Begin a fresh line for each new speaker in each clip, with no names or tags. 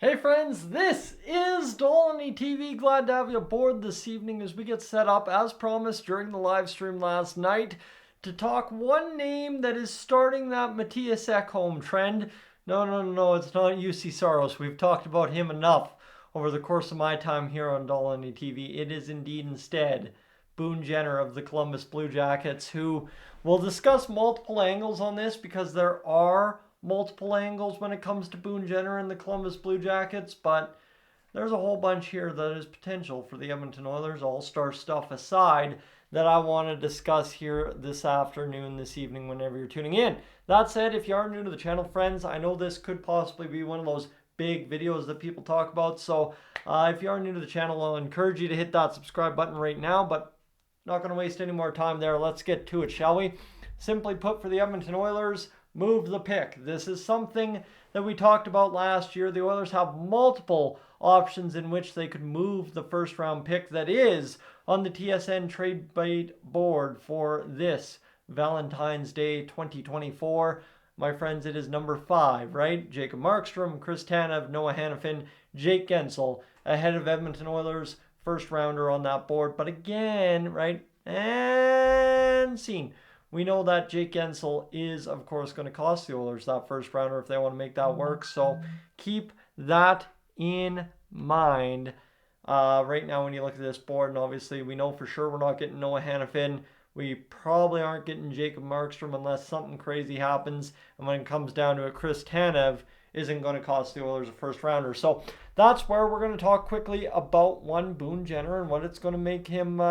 Hey friends, this is Dolynny TV. Glad to have you aboard this evening as we get set up, as promised during the live stream last night, to talk one name that is starting that Mattias Ekholm trend. No, it's not UC Saros. We've talked about him enough over the course of my time here on Dolynny TV. It is indeed instead Boone Jenner of the Columbus Blue Jackets, who will discuss multiple angles on this because there are multiple angles when it comes to Boone Jenner and the Columbus Blue Jackets, but there's a whole bunch here that is potential for the Edmonton Oilers, all-star stuff aside, that I want to discuss here this afternoon, this evening, whenever you're tuning in. That said, if you are new to the channel, friends, I know this could possibly be one of those big videos that people talk about, so if you are new to the channel, I'll encourage you to hit that subscribe button right now, but not going to waste any more time there. Let's get to it, shall we? Simply put, for the Edmonton Oilers, move the pick. This is something that we talked about last year. The Oilers have multiple options in which they could move the first round pick that is on the TSN trade bait board for this Valentine's Day 2024. My friends, it is number 5, right? Jacob Markstrom, Chris Tanev, Noah Hanifin, Jake Guentzel ahead of Edmonton Oilers first rounder on that board. But again, right? And scene. We know that Jake Guentzel is, of course, going to cost the Oilers that first rounder if they want to make that work. So keep that in mind right now when you look at this board. And obviously, we know for sure we're not getting Noah Hanifin. We probably aren't getting Jacob Markstrom unless something crazy happens. And when it comes down to it, Chris Tanev isn't going to cost the Oilers a first rounder. So that's where we're going to talk quickly about one Boone Jenner and what it's going to make him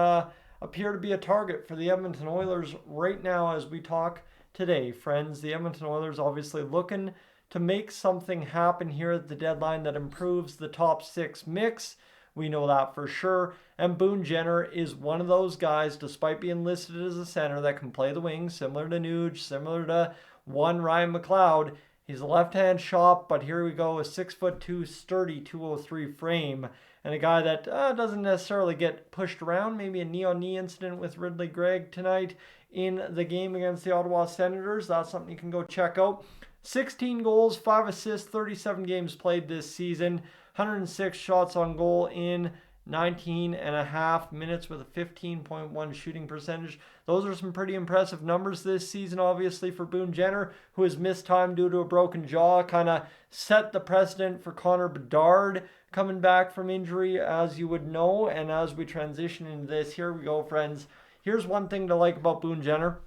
appear to be a target for the Edmonton Oilers right now as we talk today. Friends, the Edmonton Oilers obviously looking to make something happen here at the deadline that improves the top 6 mix. We know that for sure. And Boone Jenner is one of those guys, despite being listed as a center, that can play the wings, similar to Nuge, similar to one Ryan McLeod. He's a left-hand shot, but here we go, a 6'2", sturdy 203 frame, and a guy that doesn't necessarily get pushed around. Maybe a knee-on-knee incident with Ridley Gregg tonight in the game against the Ottawa Senators. That's something you can go check out. 16 goals, 5 assists, 37 games played this season, 106 shots on goal in 19 and a half minutes with a 15.1 shooting percentage. Those are some pretty impressive numbers this season, obviously, for Boone Jenner, who has missed time due to a broken jaw. Kind of set the precedent for Connor Bedard coming back from injury, as you would know. And as we transition into this, here we go, friends. Here's one thing to like about Boone Jenner.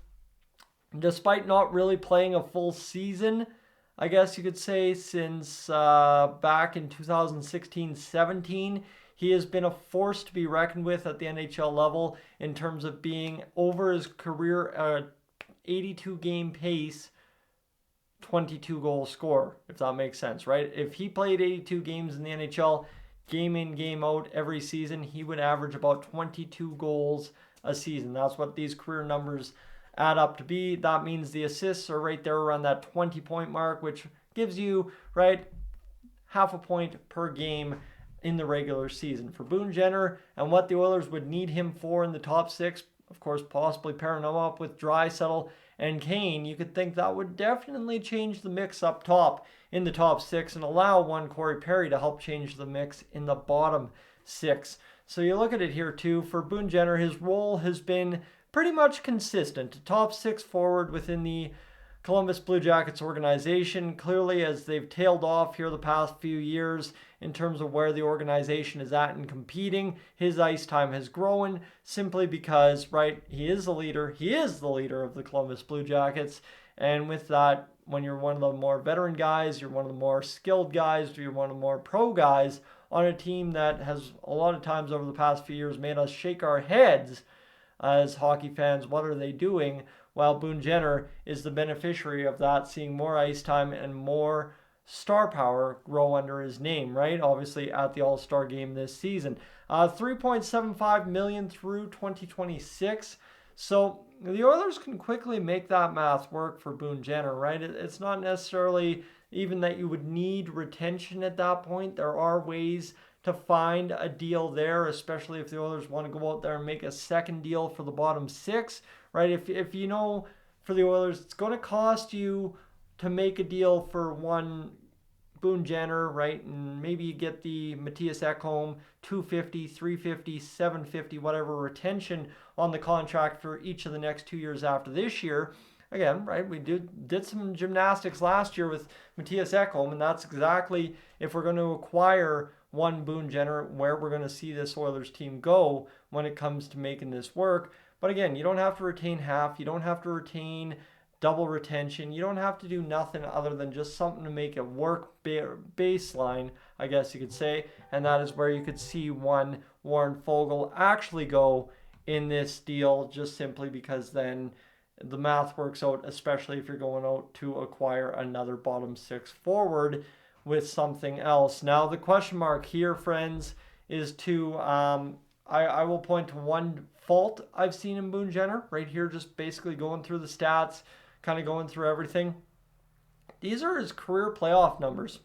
Despite not really playing a full season, I guess you could say, since back in 2016-17, he has been a force to be reckoned with at the NHL level in terms of being over his career 82 game pace, 22 goal scorer, if that makes sense, right? If he played 82 games in the NHL, game in, game out, every season, he would average about 22 goals a season. That's what these career numbers add up to be. That means the assists are right there around that 20-point mark, which gives you, right, half a point per game in the regular season. For Boone Jenner and what the Oilers would need him for in the top 6, of course, possibly pairing him up with Draisaitl and Kane, you could think that would definitely change the mix up top in the top 6 and allow one Corey Perry to help change the mix in the bottom 6. So you look at it here too. For Boone Jenner, his role has been pretty much consistent. A top 6 forward within the Columbus Blue Jackets organization. Clearly, as they've tailed off here the past few years in terms of where the organization is at in competing, his ice time has grown simply because, right, he is the leader. He is the leader of the Columbus Blue Jackets. And with that, when you're one of the more veteran guys, you're one of the more skilled guys, you're one of the more pro guys on a team that has a lot of times over the past few years made us shake our heads as hockey fans. What are they doing? While Boone Jenner is the beneficiary of that, seeing more ice time and more star power grow under his name, right? Obviously at the All-Star game this season. $3.75 million through 2026. So the Oilers can quickly make that math work for Boone Jenner, right? It's not necessarily even that you would need retention at that point. There are ways to find a deal there, especially if the Oilers want to go out there and make a second deal for the bottom 6, right? If you know for the Oilers, it's going to cost you to make a deal for one Boone Jenner, right? And maybe you get the Mattias Ekholm 250, 350, 750, whatever retention on the contract for each of the next 2 years after this year. Again, right, we did some gymnastics last year with Mattias Ekholm, and that's exactly, if we're going to acquire one Boone Jenner, where we're going to see this Oilers team go when it comes to making this work. But again, you don't have to retain half. You don't have to retain double retention. You don't have to do nothing other than just something to make it work baseline, I guess you could say. And that is where you could see one Warren Foegele actually go in this deal, just simply because then the math works out, especially if you're going out to acquire another bottom six forward with something else. Now, the question mark here, friends, is to, I will point to one fault I've seen in Boone Jenner right here, just basically going through the stats, kind of going through everything. These are his career playoff numbers.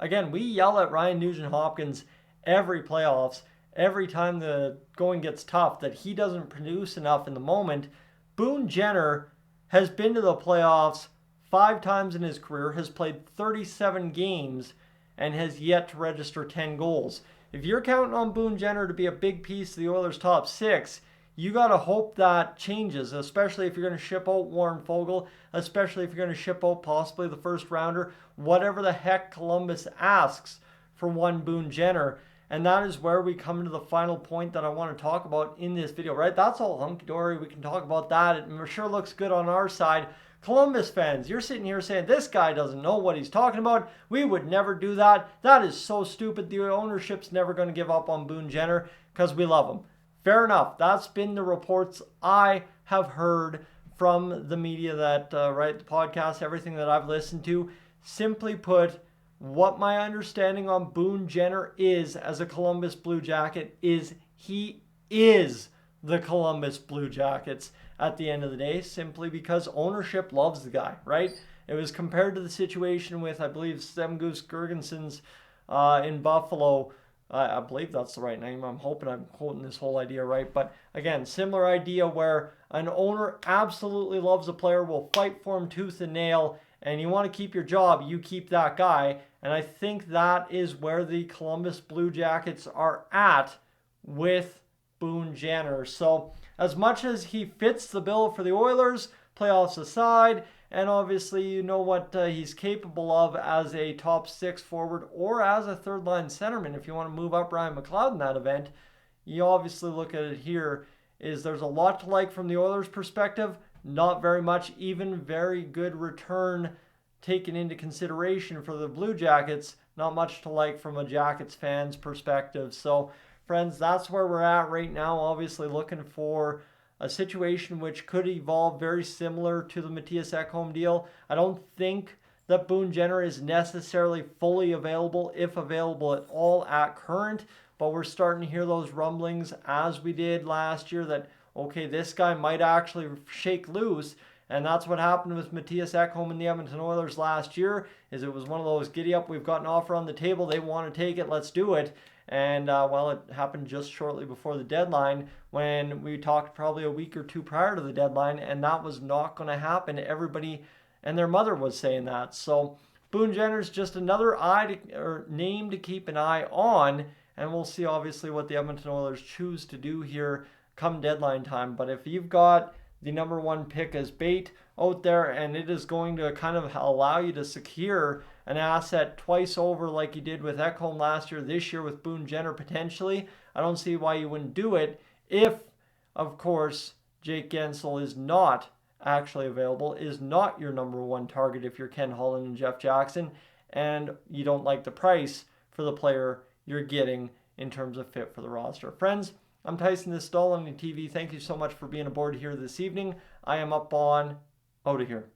Again, we yell at Ryan Nugent-Hopkins every playoffs, every time the going gets tough, that he doesn't produce enough in the moment. Boone Jenner has been to the playoffs 5 times in his career, has played 37 games, and has yet to register 10 goals. If you're counting on Boone Jenner to be a big piece of the Oilers' top 6, you got to hope that changes, especially if you're going to ship out Warren Foegele, especially if you're going to ship out possibly the first rounder, whatever the heck Columbus asks for one Boone Jenner. And that is where we come to the final point that I want to talk about in this video, right? That's all hunky-dory. We can talk about that. It sure looks good on our side. Columbus fans, you're sitting here saying, this guy doesn't know what he's talking about. We would never do that. That is so stupid. The ownership's never going to give up on Boone Jenner because we love him. Fair enough. That's been the reports I have heard from the media that, right, the podcast, everything that I've listened to. Simply put, what my understanding on Boone Jenner is as a Columbus Blue Jacket is he is the Columbus Blue Jackets at the end of the day, simply because ownership loves the guy, right? It was compared to the situation with, I believe, Stemgoose Girgensons in Buffalo. I believe that's the right name. I'm hoping I'm quoting this whole idea right. But again, similar idea where an owner absolutely loves a player, will fight for him tooth and nail, and you want to keep your job, you keep that guy. And I think that is where the Columbus Blue Jackets are at with Boone Jenner. So as much as he fits the bill for the Oilers, playoffs aside, and obviously you know what he's capable of as a top 6 forward or as a third line centerman, if you want to move up Ryan McLeod in that event, you obviously look at it here, is there's a lot to like from the Oilers' perspective, not very much, even very good return taken into consideration for the Blue Jackets, not much to like from a Jackets fan's perspective. So friends, that's where we're at right now, obviously looking for a situation which could evolve very similar to the Mattias Ekholm deal. I don't think that Boone Jenner is necessarily fully available, if available at all, at current, but we're starting to hear those rumblings as we did last year that, okay, this guy might actually shake loose. And that's what happened with Mattias Ekholm and the Edmonton Oilers last year, is it was one of those giddy up, we've got an offer on the table, they want to take it, let's do it. And well, it happened just shortly before the deadline, when we talked probably a week or two prior to the deadline, and that was not going to happen. Everybody and their mother was saying that. So Boone Jenner's just another name to keep an eye on, and we'll see obviously what the Edmonton Oilers choose to do here come deadline time. But if you've got the number 1 pick as bait out there, and it is going to kind of allow you to secure an asset twice over like you did with Ekholm last year, this year with Boone Jenner potentially, I don't see why you wouldn't do it if, of course, Jake Guentzel is not actually available, is not your number 1 target if you're Ken Holland and Jeff Jackson, and you don't like the price for the player you're getting in terms of fit for the roster. Friends, I'm Tyson, this is Dolynny TV. Thank you so much for being aboard here this evening. I am up on out of here.